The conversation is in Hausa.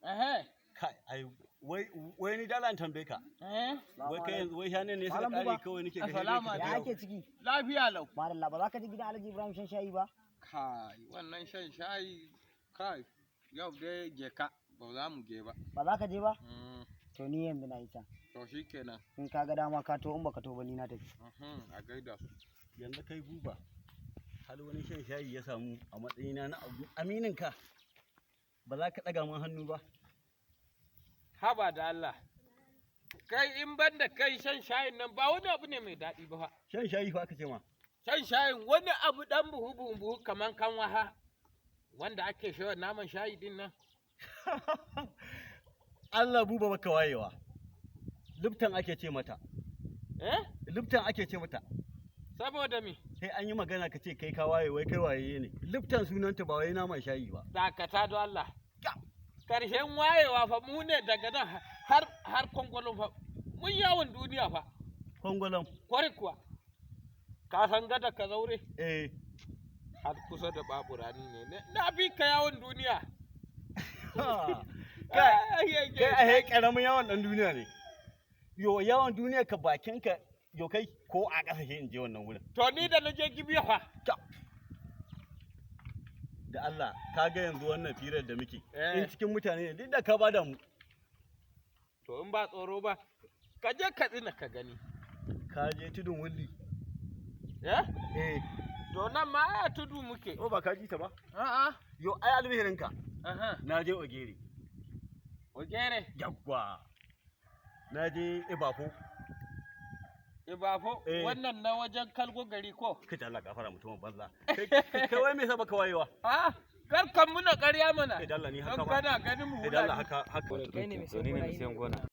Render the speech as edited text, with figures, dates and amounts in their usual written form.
Kai, wai ni dala tambaye ka. Wai kai yanzu wai shanin ne suka kare kawai nake ga. Assalamu alaikum. Ya ake ciki? Lafiya lau. Madalla ba za ka je gidan Alhaji Ibrahim shan shayi ba? Kai, wannan shan shayi kai yau dai je ka ba za mu je ba. Ba za ka je ba? To ni yanzu na yi can. To shikenan. In ka ga dama ka to in baka to ba ni na tafi. A gaida su. Yanzu kai buba. Hal wani shan shayi ya samu a matsayina na aminin ka. Ba za ka ɗaga min hannu ba. Haba da Allah. Kai in ban da kai shan shayin nan ba wani abu ne mai daɗi ba fa. Shan shayi fa aka ce ma. Shan shayin wani abu ɗan buhu kaman kanwa ha. Wanda ake shawar naman shayi din nan. Allah buba baka wayewa. Lipton ake ce mata. Lipton ake ce mata. Saboda me? Sai an yi magana ka ce kai ka waye wai kai waye ne. Lipton sunanta ba wai naman shayi ba. Dakata don Allah. Karshen wayewa fa mu ne daga nan har kwangwalon fa. Mun yawon duniya fa. Kwangwalon? Kwari kuwa. Ka san gada ka zaure? Har kusa da baburani ne. Na bi ka yawon duniya. Kai a karamin yawon ɗan duniya ne. Yo yawon duniya ka bakin ka yo kai ko a ƙasashe in je wannan wurin. To ni da na je Gibiya fa. Da Allah ka ga yanzu wannan firar da muke. In cikin mutane ne duk da ka bada mu. To in ba tsoro ba ka je Katsina ka gani. Ka je tudun wulli. To nan ma a tudu muke. O ba ka ji ta ba? Yo ai albihirinka. Na je Ogere. Ogere? Yawwa. Na je Ibafo. Ibafo? Wannan na wajen Kalgo gari ko? Kai Allah gafara mutumin banza. Kai wai me yasa baka wayewa? Kar kan muna ƙarya mana. Kai Allah ni haka ba. Kana ganin mu. Kai Allah haka. Kai ne mai sayan gona.